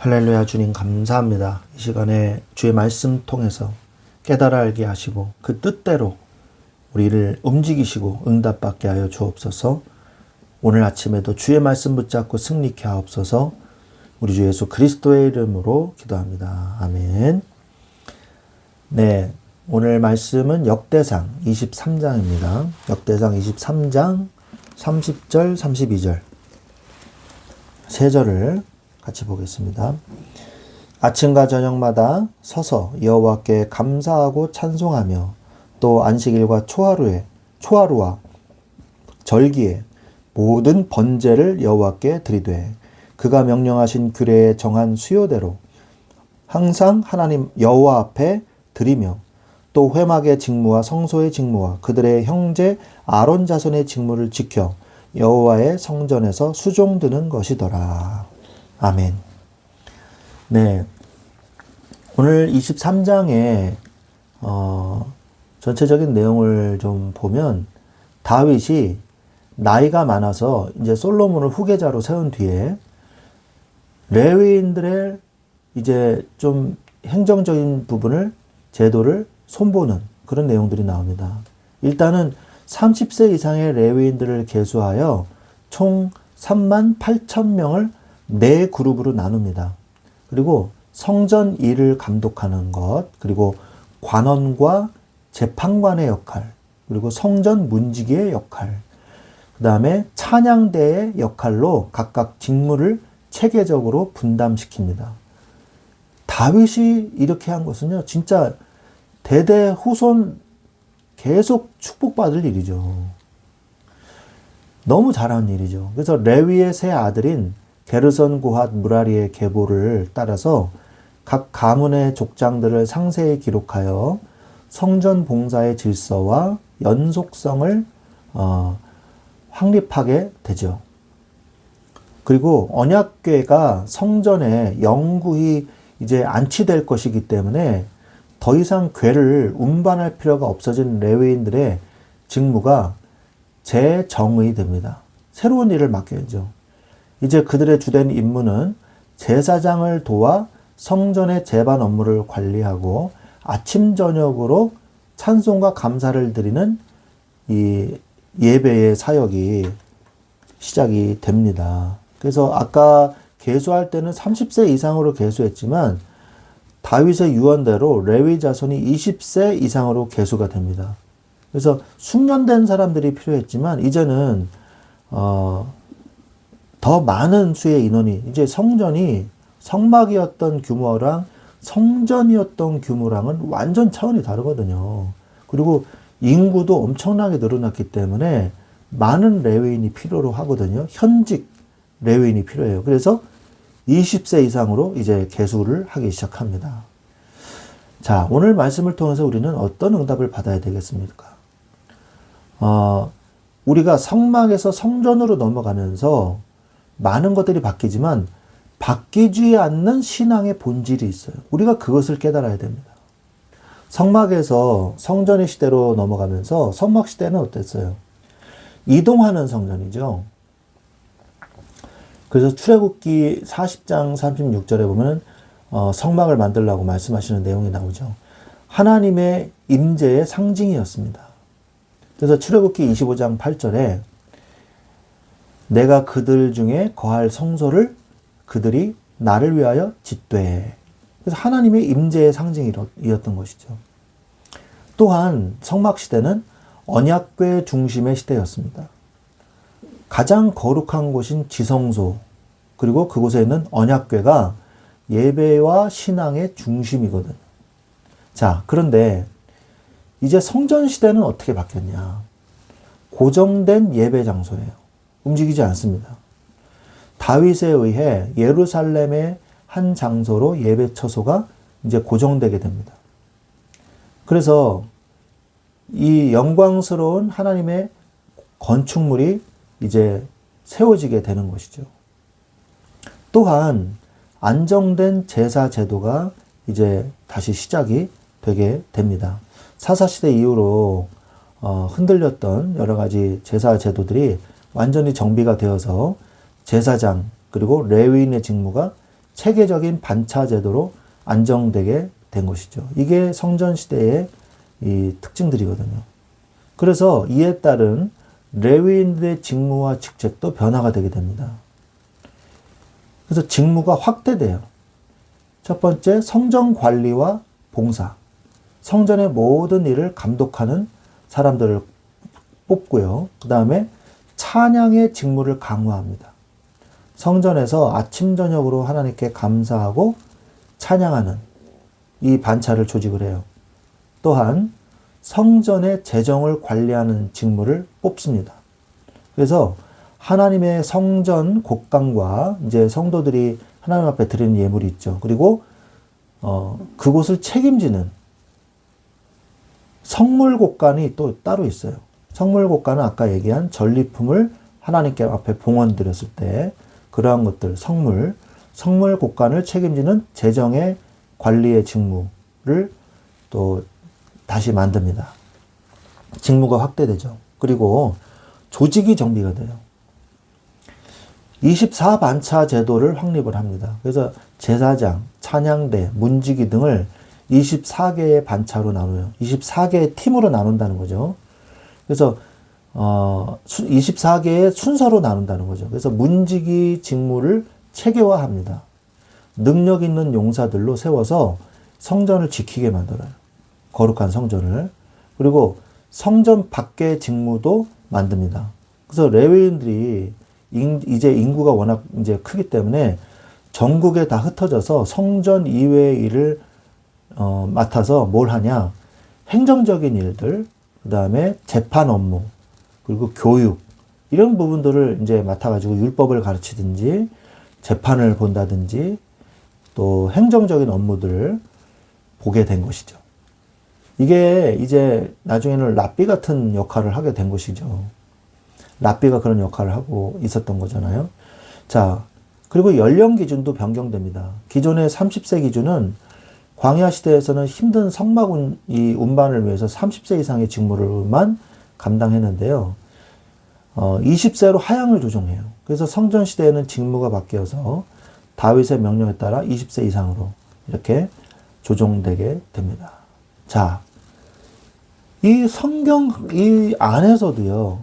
할렐루야. 주님 감사합니다. 이 시간에 주의 말씀 통해서 깨달아 알게 하시고 그 뜻대로 우리를 움직이시고 응답받게 하여 주옵소서. 오늘 아침에도 주의 말씀 붙잡고 승리케 하옵소서. 우리 주 예수 그리스도의 이름으로 기도합니다. 아멘. 네, 오늘 말씀은 역대상 23장입니다. 역대상 23장 30절 32절 세 절을 같이 보겠습니다. 아침과 저녁마다 서서 여호와께 감사하고 찬송하며 또 안식일과 초하루와 절기에 모든 번제를 여호와께 드리되 그가 명령하신 규례에 정한 수요대로 항상 하나님 여호와 앞에 드리며 또 회막의 직무와 성소의 직무와 그들의 형제 아론 자손의 직무를 지켜 여호와의 성전에서 수종드는 것이더라. 아멘. 네, 오늘 23장의 전체적인 내용을 좀 보면 다윗이 나이가 많아서 이제 솔로몬을 후계자로 세운 뒤에 레위인들의 이제 좀 행정적인 부분을 제도를 손보는 그런 내용들이 나옵니다. 일단은 30세 이상의 레위인들을 계수하여 총 38,000명을 네 그룹으로 나눕니다. 그리고 성전 일을 감독하는 것, 그리고 관원과 재판관의 역할, 그리고 성전 문지기의 역할, 그 다음에 찬양대의 역할로 각각 직무를 체계적으로 분담시킵니다. 다윗이 이렇게 한 것은요, 진짜 대대 후손 계속 축복받을 일이죠. 너무 잘한 일이죠. 그래서 레위의 세 아들인 게르손, 고핫, 무라리의 계보를 따라서 각 가문의 족장들을 상세히 기록하여 성전 봉사의 질서와 연속성을 확립하게 되죠. 그리고 언약궤가 성전에 영구히 이제 안치될 것이기 때문에 더 이상 궤를 운반할 필요가 없어진 레위인들의 직무가 재정의됩니다. 새로운 일을 맡겨야죠. 이제 그들의 주된 임무는 제사장을 도와 성전의 제반 업무를 관리하고 아침 저녁으로 찬송과 감사를 드리는 이 예배의 사역이 시작이 됩니다. 그래서 아까 계수할 때는 30세 이상으로 계수했지만 다윗의 유언대로 레위 자손이 20세 이상으로 계수가 됩니다. 그래서 숙련된 사람들이 필요했지만 이제는 더 많은 수의 인원이 이제 성전이 성막이었던 규모랑 성전이었던 규모랑은 완전 차원이 다르거든요. 그리고 인구도 엄청나게 늘어났기 때문에 많은 레위인이 필요로 하거든요. 현직 레위인이 필요해요. 그래서 20세 이상으로 이제 계수를 하기 시작합니다. 자, 오늘 말씀을 통해서 우리는 어떤 응답을 받아야 되겠습니까? 우리가 성막에서 성전으로 넘어가면서 많은 것들이 바뀌지만 바뀌지 않는 신앙의 본질이 있어요. 우리가 그것을 깨달아야 됩니다. 성막에서 성전의 시대로 넘어가면서 성막 시대는 어땠어요? 이동하는 성전이죠. 그래서 출애굽기 40장 36절에 보면 성막을 만들라고 말씀하시는 내용이 나오죠. 하나님의 임재의 상징이었습니다. 그래서 출애굽기 25장 8절에 내가 그들 중에 거할 성소를 그들이 나를 위하여 짓되. 그래서 하나님의 임재의 상징이었던 것이죠. 또한 성막시대는 언약궤 중심의 시대였습니다. 가장 거룩한 곳인 지성소, 그리고 그곳에 있는 언약궤가 예배와 신앙의 중심이거든요. 자, 그런데 이제 성전 시대는 어떻게 바뀌었냐? 고정된 예배 장소예요. 움직이지 않습니다. 다윗에 의해 예루살렘의 한 장소로 예배 처소가 이제 고정되게 됩니다. 그래서 이 영광스러운 하나님의 건축물이 이제 세워지게 되는 것이죠. 또한 안정된 제사 제도가 이제 다시 시작이 되게 됩니다. 사사시대 이후로 흔들렸던 여러 가지 제사 제도들이 완전히 정비가 되어서 제사장 그리고 레위인의 직무가 체계적인 반차 제도로 안정되게 된 것이죠. 이게 성전 시대의 이 특징들이거든요. 그래서 이에 따른 레위인들의 직무와 직책도 변화가 되게 됩니다. 그래서 직무가 확대돼요. 첫 번째, 성전 관리와 봉사. 성전의 모든 일을 감독하는 사람들을 뽑고요. 그 다음에 찬양의 직무를 강화합니다. 성전에서 아침 저녁으로 하나님께 감사하고 찬양하는 이 반차를 조직을 해요. 또한 성전의 재정을 관리하는 직무를 뽑습니다. 그래서 하나님의 성전 곡간과 이제 성도들이 하나님 앞에 드리는 예물이 있죠. 그리고 그곳을 책임지는 성물 곡간이 또 따로 있어요. 성물 곡간은 아까 얘기한 전리품을 하나님께 앞에 봉헌 드렸을 때 그러한 것들, 성물 곡간을 책임지는 재정의 관리의 직무를 또 다시 만듭니다. 직무가 확대되죠. 그리고 조직이 정비가 돼요. 24반차 제도를 확립을 합니다. 그래서 제사장, 찬양대, 문지기 등을 24개의 반차로 나눠요. 24개의 팀으로 나눈다는 거죠. 그래서 24개의 순서로 나눈다는 거죠. 그래서 문지기 직무를 체계화합니다. 능력 있는 용사들로 세워서 성전을 지키게 만들어요. 거룩한 성전을. 그리고 성전 밖의 직무도 만듭니다. 그래서 레위인들이 이제 인구가 워낙 이제 크기 때문에 전국에 다 흩어져서 성전 이외의 일을 맡아서 뭘 하냐? 행정적인 일들, 그 다음에 재판 업무, 그리고 교육, 이런 부분들을 이제 맡아가지고 율법을 가르치든지, 재판을 본다든지, 또 행정적인 업무들을 보게 된 것이죠. 이게 이제 나중에는 랍비 같은 역할을 하게 된 것이죠. 랍비가 그런 역할을 하고 있었던 거잖아요. 자, 그리고 연령 기준도 변경됩니다. 기존의 30세 기준은 광야 시대에서는 힘든 성막 운반을 위해서 30세 이상의 직무를만 감당했는데요. 20세로 하향을 조정해요. 그래서 성전 시대에는 직무가 바뀌어서 다윗의 명령에 따라 20세 이상으로 이렇게 조정되게 됩니다. 자, 이 성경 이 안에서도요.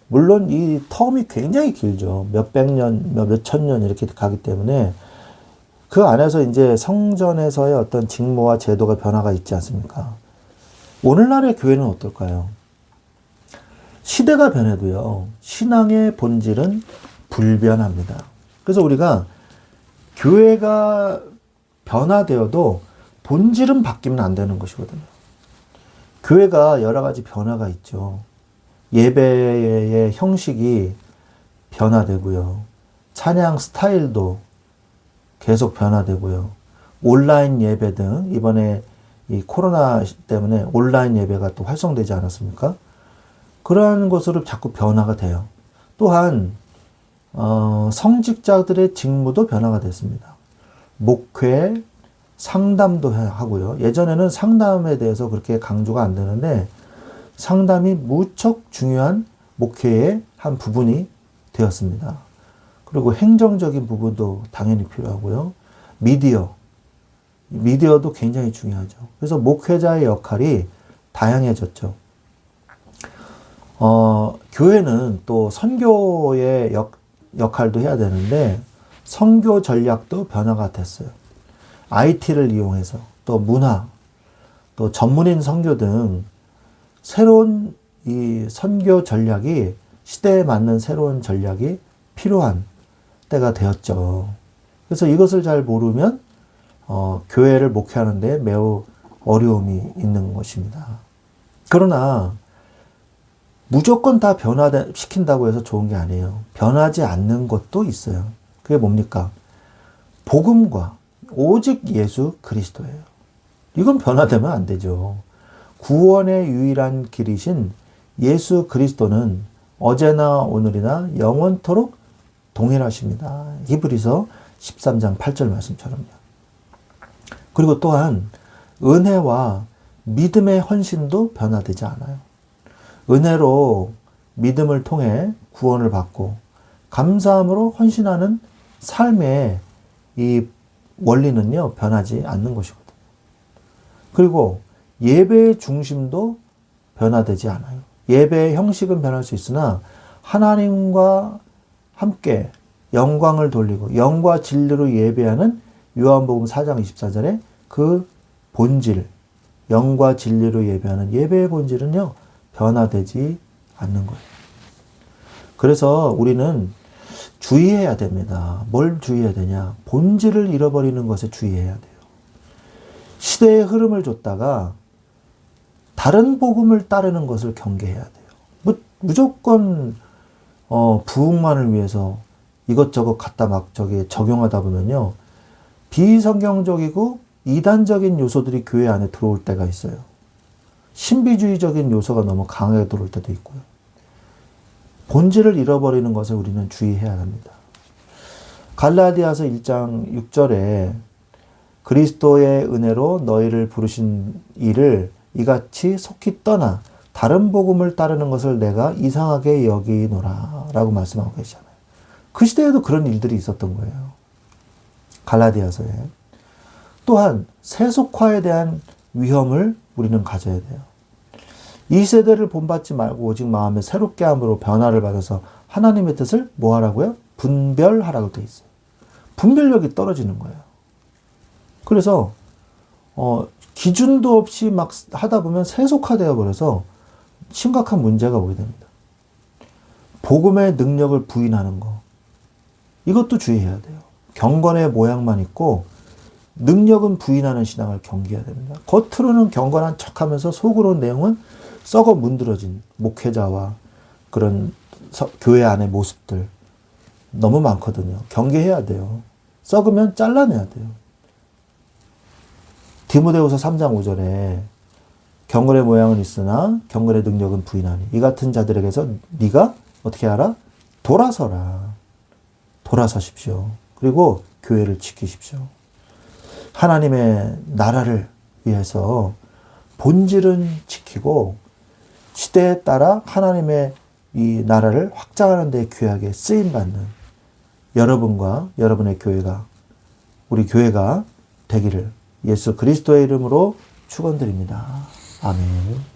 물론 이 텀이 굉장히 길죠. 몇백 년, 몇천 년 이렇게 가기 때문에 그 안에서 이제 성전에서의 어떤 직무와 제도가 변화가 있지 않습니까? 오늘날의 교회는 어떨까요? 시대가 변해도요, 신앙의 본질은 불변합니다. 그래서 우리가 교회가 변화되어도 본질은 바뀌면 안 되는 것이거든요. 교회가 여러 가지 변화가 있죠. 예배의 형식이 변화되고요. 찬양 스타일도 계속 변화되고요. 온라인 예배 등 이번에 이 코로나 때문에 온라인 예배가 또 활성되지 않았습니까? 그러한 것으로 자꾸 변화가 돼요. 또한 성직자들의 직무도 변화가 됐습니다. 목회, 상담도 하고요. 예전에는 상담에 대해서 그렇게 강조가 안 되는데 상담이 무척 중요한 목회의 한 부분이 되었습니다. 그리고 행정적인 부분도 당연히 필요하고요. 미디어도 굉장히 중요하죠. 그래서 목회자의 역할이 다양해졌죠. 교회는 또 선교의 역할도 해야 되는데 선교 전략도 변화가 됐어요. IT를 이용해서 또 문화, 또 전문인 선교 등 새로운 이 선교 전략이 시대에 맞는 새로운 전략이 필요한 때가 되었죠. 그래서 이것을 잘 모르면 교회를 목회하는 데 매우 어려움이 있는 것입니다. 그러나 무조건 다 변화시킨다고 해서 좋은 게 아니에요. 변하지 않는 것도 있어요. 그게 뭡니까? 복음과 오직 예수 그리스도예요. 이건 변화되면 안 되죠. 구원의 유일한 길이신 예수 그리스도는 어제나 오늘이나 영원토록 동일하십니다. 히브리서 13장 8절 말씀처럼요. 그리고 또한 은혜와 믿음의 헌신도 변화되지 않아요. 은혜로 믿음을 통해 구원을 받고 감사함으로 헌신하는 삶의 이 원리는요, 변하지 않는 것이거든요. 그리고 예배의 중심도 변화되지 않아요. 예배의 형식은 변할 수 있으나 하나님과 함께 영광을 돌리고 영과 진리로 예배하는 요한복음 4장 24절에 그 본질, 영과 진리로 예배하는 예배의 본질은요, 변화되지 않는 거예요. 그래서 우리는 주의해야 됩니다. 뭘 주의해야 되냐? 본질을 잃어버리는 것에 주의해야 돼요. 시대의 흐름을 줬다가 다른 복음을 따르는 것을 경계해야 돼요. 무조건 부흥만을 위해서 이것저것 갖다 막 적용하다 보면요, 비성경적이고 이단적인 요소들이 교회 안에 들어올 때가 있어요. 신비주의적인 요소가 너무 강하게 들어올 때도 있고요. 본질을 잃어버리는 것에 우리는 주의해야 합니다. 갈라디아서 1장 6절에 그리스도의 은혜로 너희를 부르신 이를 이같이 속히 떠나 다른 복음을 따르는 것을 내가 이상하게 여기노라 라고 말씀하고 계시잖아요. 그 시대에도 그런 일들이 있었던 거예요. 갈라디아서에. 또한 세속화에 대한 위험을 우리는 가져야 돼요. 이 세대를 본받지 말고 오직 마음에 새롭게 함으로 변화를 받아서 하나님의 뜻을 뭐 하라고요? 분별하라고 되어 있어요. 분별력이 떨어지는 거예요. 그래서 기준도 없이 막 하다 보면 세속화되어 버려서 심각한 문제가 오게 됩니다. 복음의 능력을 부인하는 거, 이것도 주의해야 돼요. 경건의 모양만 있고 능력은 부인하는 신앙을 경계해야 됩니다. 겉으로는 경건한 척하면서 속으로는 내용은 썩어 문드러진 목회자와 그런 교회 안의 모습들 너무 많거든요. 경계해야 돼요. 썩으면 잘라내야 돼요. 디모데후서 3장 5절에 경건의 모양은 있으나 경건의 능력은 부인하니 이 같은 자들에게서 네가 어떻게 하라? 돌아서라. 돌아서십시오. 그리고 교회를 지키십시오. 하나님의 나라를 위해서 본질은 지키고 시대에 따라 하나님의 이 나라를 확장하는 데 귀하게 쓰임받는 여러분과 여러분의 교회가, 우리 교회가 되기를 예수 그리스도의 이름으로 축원드립니다. 아멘.